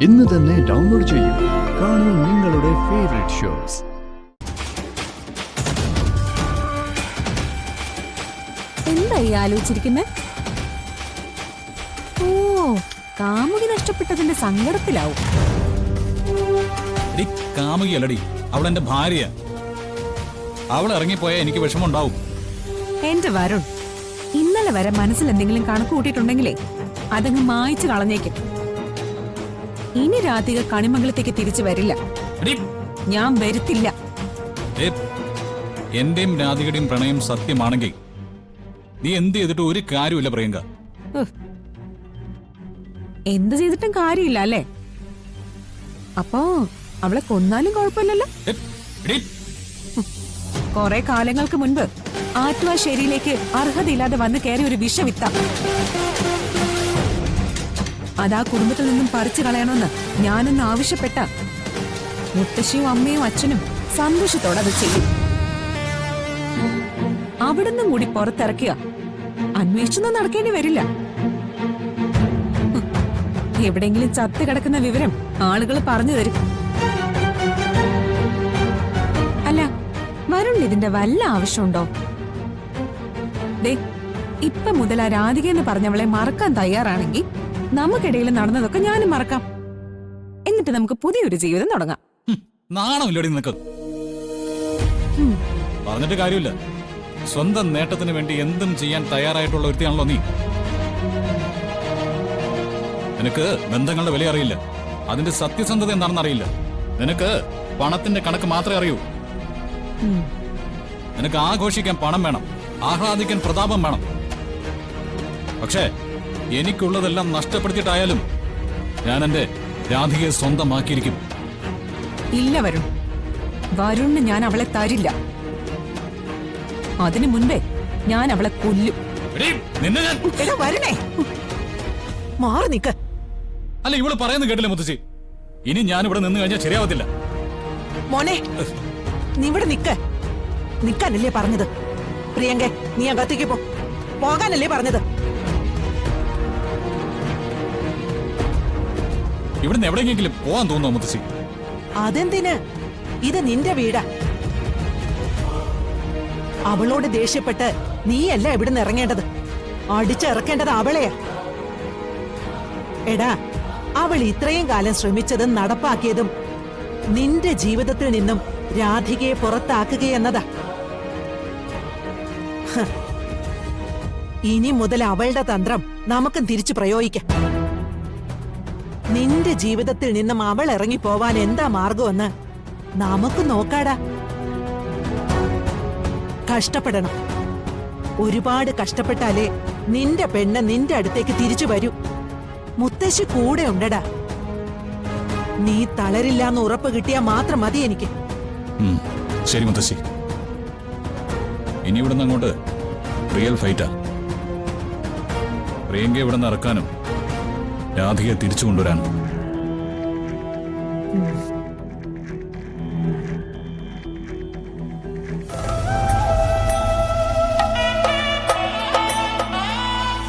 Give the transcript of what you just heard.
ഇന്ന് തന്നെ ഡൗൺലോഡ് ചെയ്യൂ. കാണൂ നിങ്ങളുടെ ഫേവറേറ്റ് ഷോസ്. എന്തായി ആലോചിച്ചിരിക്കുന്നെ? ഓ, കാമുകി നഷ്ടപ്പെട്ടതിന്റെ സങ്കടത്തിലാവും. കാമുകിയല്ലടി, അവളെന്റെ ഭാര്യ. അവൾ ഇറങ്ങിപ്പോയാൽ എനിക്ക് വിഷമമുണ്ടാവും. എന്റെ വരുൺ, ഇന്നലെ വരെ മനസ്സിൽ എന്തെങ്കിലും കണക്ക് കൂട്ടിയിട്ടുണ്ടെങ്കിലേ അതങ്ങ് മായ്ച്ചു കളഞ്ഞേക്കും. ഇനി രാധിക കണിമംഗലത്തേക്ക് തിരിച്ചു വരില്ല. ഞാൻ വരുത്തില്ല. എന്റെയും രാധികയുടെയും പ്രണയം സത്യമാണെങ്കിൽ നീ എന്ത് ചെയ്തിട്ട് ഒരു കാര്യമില്ല പ്രിയങ്ക. എന്ത് ചെയ്തിട്ടും കാര്യമില്ല അല്ലേ? അപ്പോ അവളെ കൊന്നാലും കുഴപ്പമില്ലല്ലോ. കുറെ കാലങ്ങൾക്ക് മുൻപ് ആറ്റുവാശ്ശേരിയിലേക്ക് അർഹതയില്ലാതെ വന്ന് കയറിയ ഒരു വിഷവിത്ത അതാ കുടുംബത്തിൽ നിന്നും പറിച്ചു കളയണമെന്ന് ഞാനൊന്ന് ആവശ്യപ്പെട്ട മുത്തശ്ശിയും അമ്മയും അച്ഛനും സന്തോഷത്തോടെ അത് ചെയ്യും. അവിടുന്നും കൂടി പുറത്തിറക്കിയ അന്വേഷണം നടക്കേണ്ടി വരില്ല. എവിടെങ്കിലും ചത്ത് കിടക്കുന്ന വിവരം ആളുകൾ പറഞ്ഞു തരും. അല്ല, വരുൺ ഇതിന്റെ വല്ല ആവശ്യമുണ്ടോ? ദേ, ഇപ്പൊ മുതൽ ആ രാധിക എന്ന് പറഞ്ഞവളെ മറക്കാൻ തയ്യാറാണെങ്കിൽ നമുക്കിടയിൽ നടന്നതൊക്കെ ഞാനും മറക്കാം. എന്നിട്ട് നമുക്ക് പുതിയൊരു ജീവിതം തുടങ്ങാം. നാണമില്ലടി നിനക്ക്. പറഞ്ഞിട്ട് കാര്യമില്ല. സ്വന്തം നേട്ടത്തിന് വേണ്ടി എന്തും ചെയ്യാൻ തയ്യാറായിട്ടുള്ള ഒരുത്തിയാണല്ലോ നീ. നിനക്ക് ബന്ധങ്ങളുടെ വില അറിയില്ല, അതിന്റെ സത്യസന്ധത എന്താണെന്ന് അറിയില്ല. നിനക്ക് പണത്തിന്റെ കണക്ക് മാത്രമേ അറിയൂ. നിനക്ക് ആഘോഷിക്കാൻ പണം വേണം, ആഹ്ലാദിക്കാൻ പ്രതാപം വേണം. പക്ഷേ എനിക്കുള്ളതെല്ലാം നഷ്ടപ്പെടുത്തിയിട്ടായാലും ഞാൻ എന്റെ രാധികയെ സ്വന്തമാക്കിയിരിക്കും. ഇല്ല വരുൺ, വരുണിന് ഞാൻ അവളെ തരില്ല. അതിനു മുൻപേ ഞാൻ അവളെ കൊല്ലും. മാറി നിക്ക. അല്ല, ഇവള് പറയുന്നത് കേട്ടില്ല മുത്തശ്ശി. ഇനി ഞാൻ ഇവിടെ നിന്ന് കഴിഞ്ഞാൽ ശരിയാവത്തില്ല. മോനെ, നീ ഇവിടെ നിക്കാനല്ലേ പറഞ്ഞത്? പ്രിയങ്ക, നീ അകത്തേക്ക് പോകാനല്ലേ പറഞ്ഞത്? ഇവിടുന്ന് എവിടെയെങ്കിലും പോവാൻ തോന്നുന്നു മുത്തശ്ശി? അതെന്തിന്? ഇത് നിന്റെ വീടാ. അവളോട് ദേഷ്യപ്പെട്ട് നീയല്ല ഇവിടുന്ന് ഇറങ്ങേണ്ടത്, അടിച്ചിറക്കേണ്ടത് അവളെയാ. എടാ, അവൾ ഇത്രയും കാലം ശ്രമിച്ചതും നടപ്പാക്കിയതും നിന്റെ ജീവിതത്തിൽ നിന്നും രാധികയെ പുറത്താക്കുകയെന്നതാ. ഇനി മുതൽ അവളുടെ തന്ത്രം നമുക്കും തിരിച്ചു പ്രയോഗിക്കാം. നിന്റെ ജീവിതത്തിൽ നിന്നും അവൾ ഇറങ്ങി പോവാൻ എന്താ മാർഗമെന്ന് നമുക്ക് നോക്കാടാ. കഷ്ടപ്പെടണം, ഒരുപാട് കഷ്ടപ്പെട്ടാലേ നിന്റെ പെണ്ണ് നിന്റെ അടുത്തേക്ക് തിരിച്ചു വരൂ. മുത്തശ്ശി കൂടെ ഉണ്ടടാ. നീ തളരില്ലാന്ന് ഉറപ്പ് കിട്ടിയാൽ മാത്രം മതി എനിക്ക്. ശരി മുത്തശ്ശി, ഇനി ഇവിടുന്ന് അങ്ങോട്ട് റിയൽ ഫൈറ്റാ. പ്രിയങ്കയെ ഇവിടുന്ന് ഇറക്കാനും രാധികയെ തിരിച്ചു കൊണ്ടുവരാനും.